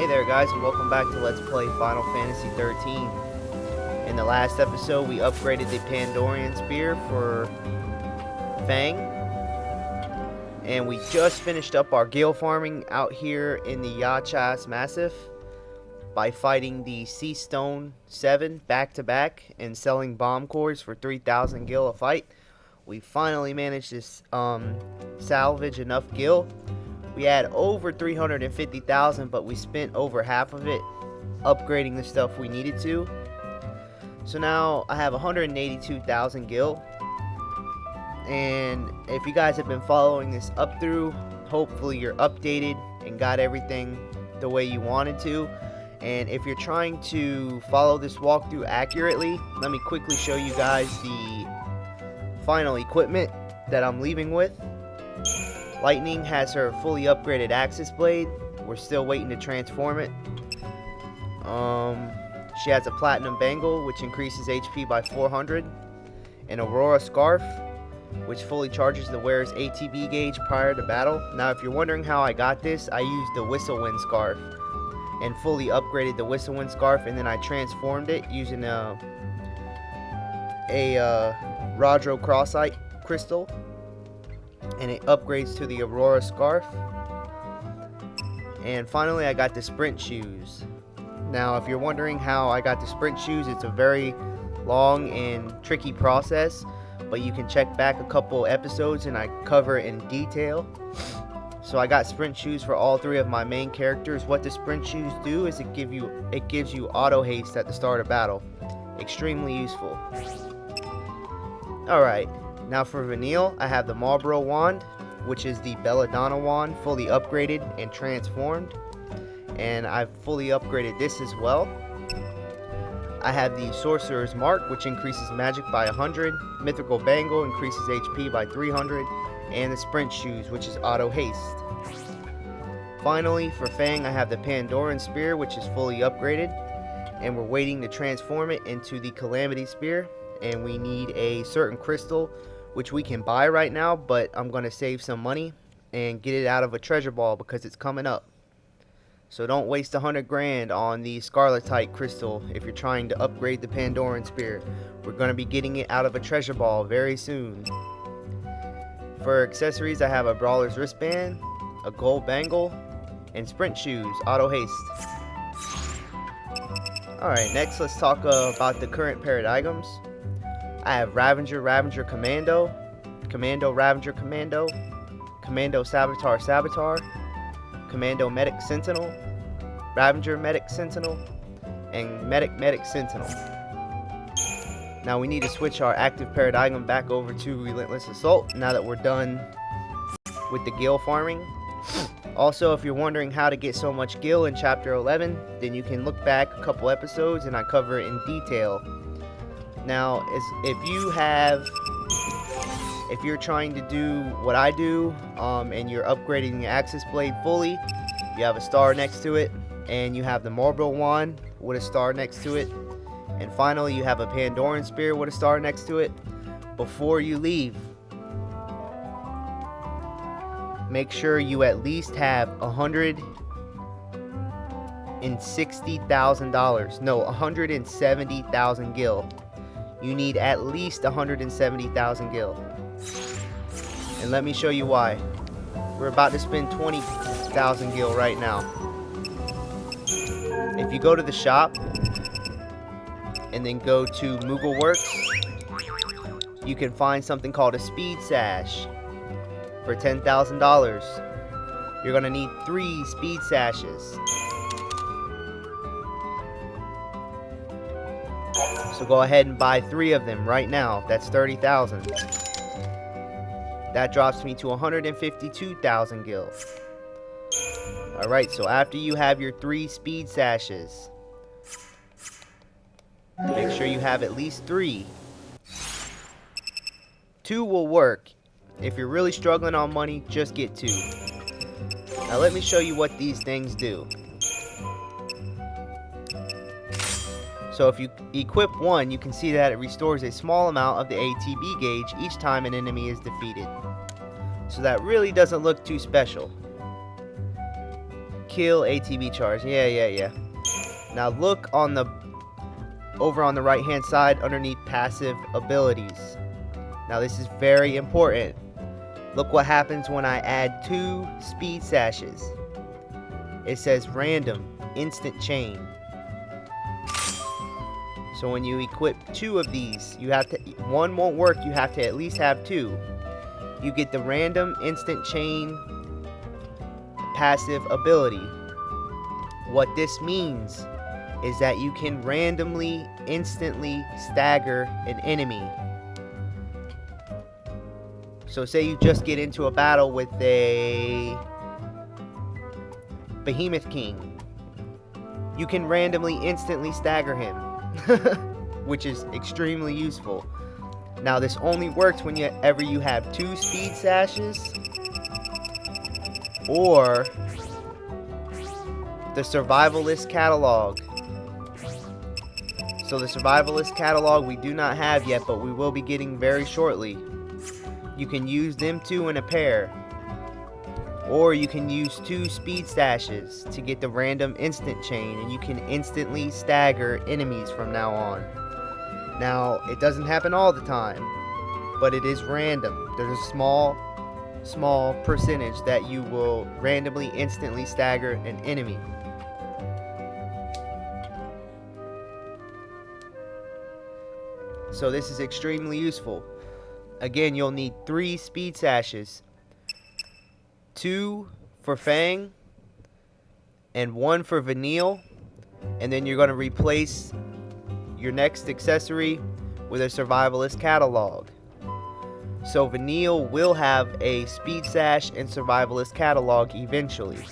Hey there guys, and welcome back to Let's Play Final Fantasy XIII. In the last episode we upgraded the Pandorian Spear for Fang, and we just finished up our gil farming out here in the XIII Massif by fighting the Sea Stone 7 back to back and selling bomb cores for 3,000 gil a fight. We finally managed to salvage enough gil. We had over 350,000, but we spent over half of it upgrading the stuff we needed to. So now I have 182,000 gil. And if you guys have been following this up through, hopefully you're updated and got everything the way you wanted to. And if you're trying to follow this walkthrough accurately, let me quickly show you guys the final equipment that I'm leaving with. Lightning has her fully upgraded Axis Blade. We're still waiting to transform it. She has a Platinum Bangle, which increases HP by 400. An Aurora Scarf, which fully charges the wearer's ATB gauge prior to battle. Now, if you're wondering how I got this, I used the Whistlewind Scarf and fully upgraded the Whistlewind Scarf, and then I transformed it using a Rodro Crossite Crystal, and it upgrades to the Aurora Scarf. And finally I got the Sprint Shoes. Now if you're wondering how I got the Sprint Shoes, it's a very long and tricky process, but you can check back a couple episodes and I cover it in detail. So I got Sprint Shoes for all three of my main characters. What the Sprint Shoes do is it gives you auto haste at the start of battle. Extremely useful. Alright, now for Vanille, I have the Marlboro Wand, which is the Belladonna Wand, fully upgraded and transformed. And I've fully upgraded this as well. I have the Sorcerer's Mark, which increases magic by 100. Mythical Bangle increases HP by 300. And the Sprint Shoes, which is auto haste. Finally, for Fang, I have the Pandorian Spear, which is fully upgraded. And we're waiting to transform it into the Calamity Spear. And we need a certain crystal, which we can buy right now, but I'm going to save some money and get it out of a treasure ball because it's coming up. So don't waste 100 grand on the Scarletite crystal if you're trying to upgrade the Pandorian Spear. We're going to be getting it out of a treasure ball very soon. For accessories, I have a Brawler's Wristband, a Gold Bangle, and Sprint Shoes, auto haste. Alright, next let's talk about the current paradigms. I have Ravager Commando, Commando Ravager Commando, Commando Saboteur Saboteur, Commando Medic Sentinel, Ravager Medic Sentinel, and Medic Sentinel. Now we need to switch our active paradigm back over to Relentless Assault now that we're done with the gil farming. Also, if you're wondering how to get so much gil in Chapter 11, then you can look back a couple episodes and I cover it in detail. Now, if you're trying to do what I do, and you're upgrading the Axis Blade fully, you have a star next to it, and you have the Marlboro Wand with a star next to it, and finally you have a Pandorian Spear with a star next to it. Before you leave, make sure you at least have $160,000. No, 170,000 gil. You need at least 170,000 gil. And let me show you why. We're about to spend 20,000 gil right now. If you go to the shop and then go to Moogle Works, you can find something called a Speed Sash for $10,000. You're going to need 3 Speed Sashes. So go ahead and buy 3 of them right now. That's 30,000. That drops me to 152,000 gil. Alright, so after you have your 3 Speed Sashes, make sure you have at least 3. 2 will work. If you're really struggling on money, just get 2. Now let me show you what these things do. So if you equip 1, you can see that it restores a small amount of the ATB gauge each time an enemy is defeated. So that really doesn't look too special. kill ATB charge. Yeah. Now look on the over on the right hand side underneath passive abilities. Now this is very important. Look what happens when I add 2 speed sashes. It says random instant chain. So when you equip 2 of these, you have to, one won't work, you have to at least have 2. You get the random instant chain passive ability. What this means is that you can randomly, instantly stagger an enemy. So say you just get into a battle with a Behemoth King. You can randomly, instantly stagger him. Which is extremely useful. Now this only works whenever you have 2 speed sashes or the survivalist catalog. So the survivalist catalog we do not have yet, but we will be getting very shortly. You can use them 2 in a pair, or you can use 2 speed stashes to get the random instant chain, and you can instantly stagger enemies from now on. Now it doesn't happen all the time, but it is random. There's a small percentage that you will randomly instantly stagger an enemy. So this is extremely useful. Again, you'll need 3 speed sashes, 2 for Fang and 1 for Vanille, and then you're going to replace your next accessory with a survivalist catalog. So Vanille will have a speed sash and survivalist catalog eventually.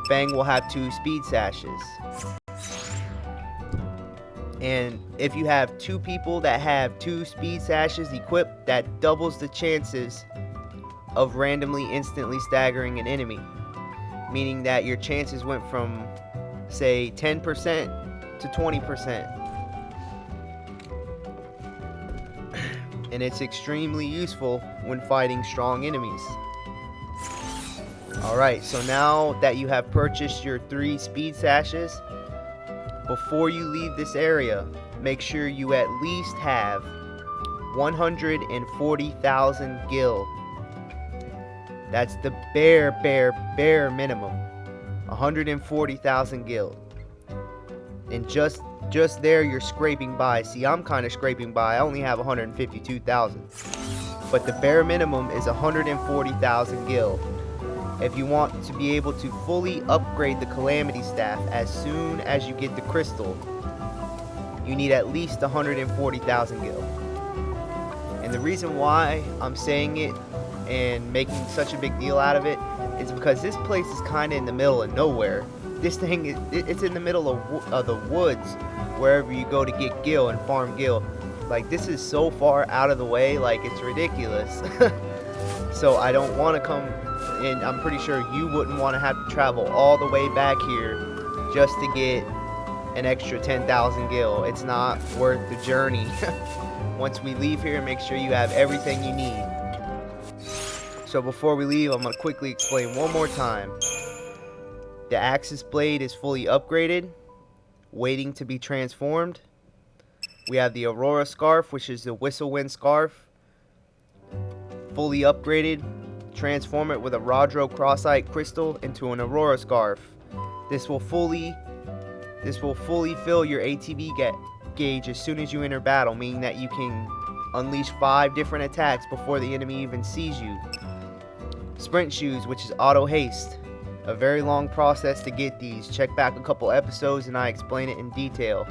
Fang will have 2 speed sashes. And if you have 2 people that have 2 speed sashes equipped, that doubles the chances of randomly instantly staggering an enemy. Meaning that your chances went from, say, 10% to 20%. And it's extremely useful when fighting strong enemies. Alright, so now that you have purchased your 3 speed sashes, before you leave this area, make sure you at least have 140,000 gil. That's the bare minimum. 140,000 gil. And just there you're scraping by. See, I'm kind of scraping by. I only have 152,000. But the bare minimum is 140,000 gil. If you want to be able to fully upgrade the Calamity Staff as soon as you get the crystal, you need at least 140,000 gil. And the reason why I'm saying it and making such a big deal out of it is because this place is kind of in the middle of nowhere. This thing is, it's in the middle of the woods, wherever you go to get gil and farm gil. Like, this is so far out of the way, like, it's ridiculous. So I don't want to come, and I'm pretty sure you wouldn't want to have to travel all the way back here just to get an extra 10,000 gil. It's not worth the journey. Once we leave here, make sure you have everything you need. So before we leave, I'm going to quickly explain one more time. The Axis Blade is fully upgraded, waiting to be transformed. We have the Aurora Scarf, which is the Whistlewind Scarf, fully upgraded. Transform it with a Rodro Crossite Crystal into an Aurora Scarf. This will fully fill your ATB gauge as soon as you enter battle, meaning that you can unleash 5 different attacks before the enemy even sees you. Sprint Shoes, which is auto haste. A very long process to get these. Check back a couple episodes and I explain it in detail.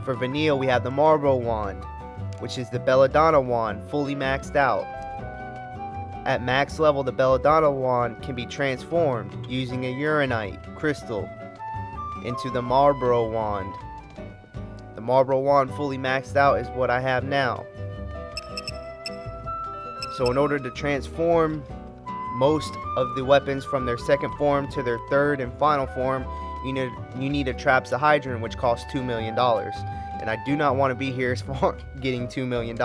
For Vanille, we have the Marlboro Wand, which is the Belladonna Wand, fully maxed out. At max level, the Belladonna Wand can be transformed using a Uranite crystal into the Marlboro Wand. The Marlboro Wand fully maxed out is what I have now. So in order to transform most of the weapons from their second form to their third and final form, you need a Trapsahydron, which costs $2 million. And I do not want to be here for getting $2 million.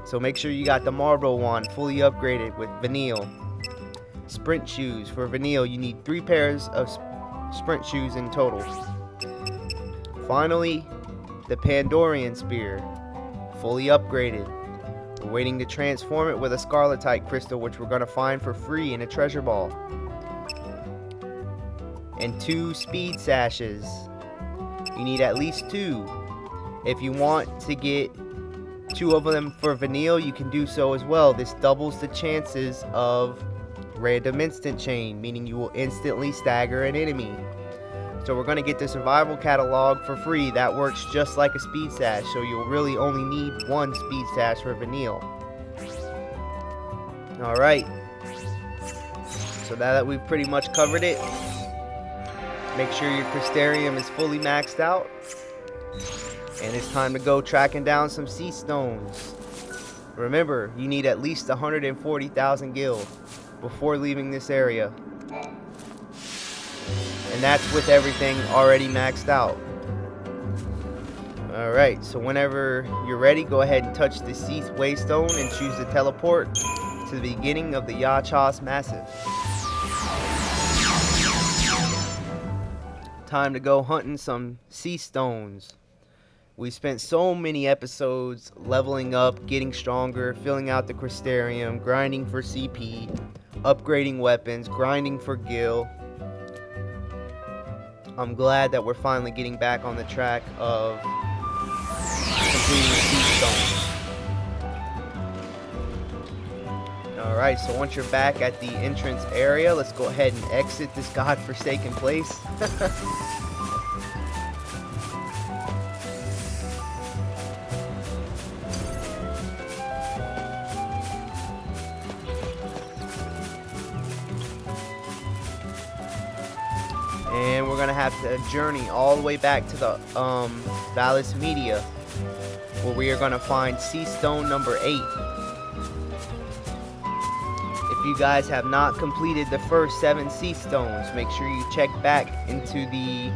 So make sure you got the Marlboro Wand fully upgraded with Vanille. sprint shoes. For Vanille, you need 3 pairs of sprint shoes in total. Finally, the Pandorian Spear, fully upgraded. We're waiting to transform it with a Scarletite crystal, which we're going to find for free in a treasure ball. And 2 speed sashes. You need at least 2. If you want to get 2 of them for Vanille, you can do so as well. This doubles the chances of random instant chain, meaning you will instantly stagger an enemy. So we're going to get the survival catalog for free. That works just like a speed sash, so you'll really only need 1 speed sash for Vanille. Alright, so now that we've pretty much covered it, make sure your Crystarium is fully maxed out. And it's time to go tracking down some sea stones. Remember, you need at least 140,000 gil before leaving this area. And that's with everything already maxed out. Alright, so whenever you're ready, go ahead and touch the Seath Waystone and choose to teleport to the beginning of the Yachos Massif. Time to go hunting some sea stones. We spent so many episodes leveling up, getting stronger, filling out the Crystarium, grinding for CP, upgrading weapons, grinding for gil. I'm glad that we're finally getting back on the track of completing sea stones. Alright, so once you're back at the entrance area, let's go ahead and exit this godforsaken place. And we're gonna have to journey all the way back to the Vallis Media, where we are gonna find sea stone number 8. If you guys have not completed the first 7 sea stones, make sure you check back into the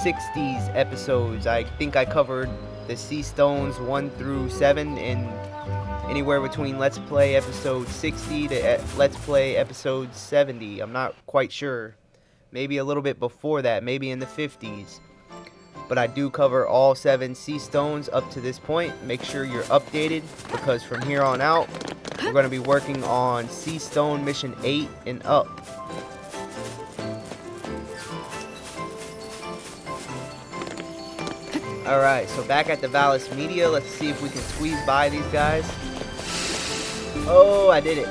60s episodes. I think I covered the sea stones 1 through 7 in anywhere between Let's Play episode 60 to Let's Play episode 70. I'm not quite sure. Maybe a little bit before that, maybe in the 50s. But I do cover all 7 sea stones up to this point. Make sure you're updated, because from here on out, we're going to be working on Sea Stone Mission 8 and up. Alright, so back at the Vallis Media, let's see if we can squeeze by these guys. Oh, I did it.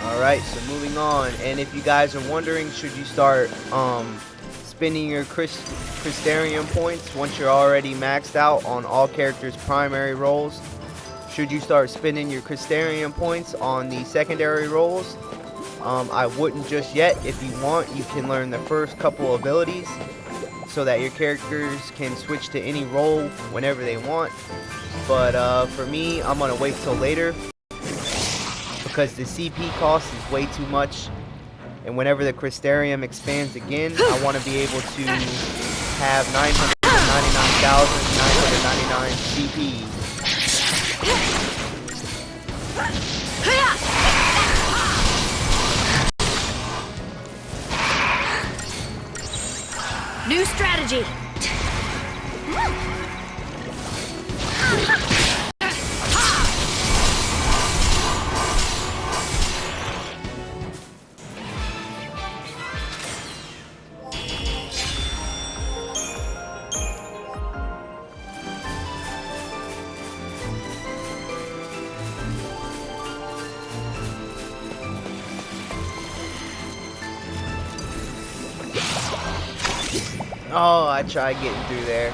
Alright, so moving on, and if you guys are wondering, should you start spending your Crystarium points once you're already maxed out on all characters' primary roles? Should you start spending your Crystarium points on the secondary roles? I wouldn't just yet. If you want, you can learn the first couple abilities so that your characters can switch to any role whenever they want. But for me, I'm going to wait till later, because the CP cost is way too much, and whenever the Crystarium expands again, I want to be able to have 999,999 CP. New strategy. Oh, I tried getting through there.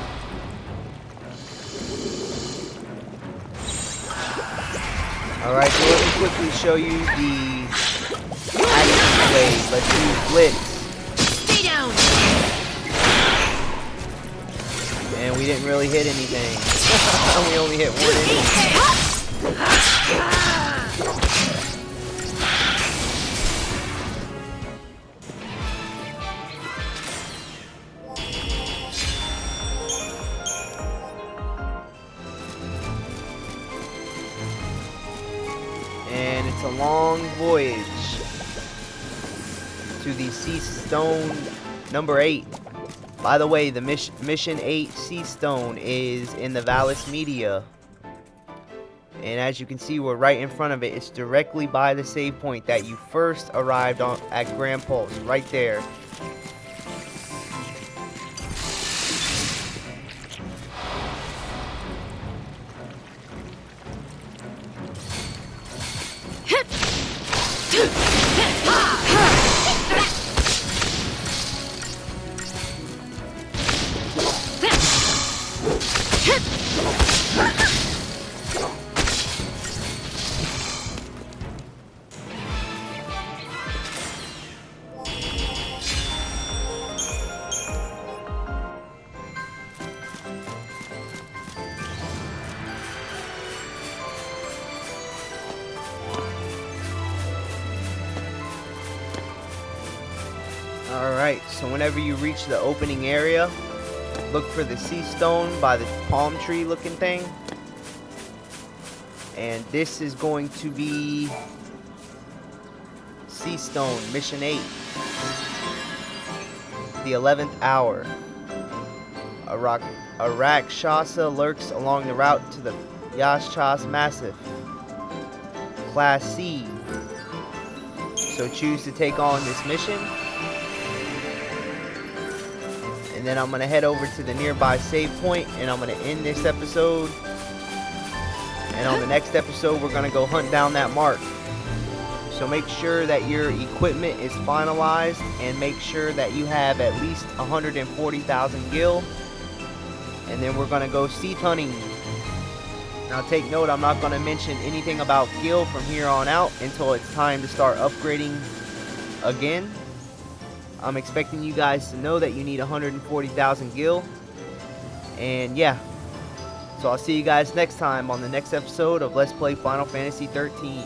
Alright, so let me quickly show you the action wave. Let's use Blitz. Stay down. And we didn't really hit anything. We only hit one enemy. And it's a long voyage to the Sea Stone number 8. By the way, the Mission 8 Sea Stone is in the Valis Media. And as you can see, we're right in front of it. It's directly by the save point that you first arrived on at Grand Pulse, right there. Alright, so whenever you reach the opening area, look for the sea stone by the palm tree looking thing. And this is going to be Sea Stone, Mission 8. The 11th hour. A Rakshasa lurks along the route to the Yashchas Massif. Class C. So choose to take on this mission. And then I'm going to head over to the nearby save point, and I'm going to end this episode. And on the next episode, we're going to go hunt down that mark. So make sure that your equipment is finalized, and make sure that you have at least 140,000 gil. And then we're going to go sea hunting. Now take note, I'm not going to mention anything about gil from here on out until it's time to start upgrading again. I'm expecting you guys to know that you need 140,000 gil. And yeah. So I'll see you guys next time on the next episode of Let's Play Final Fantasy XIII.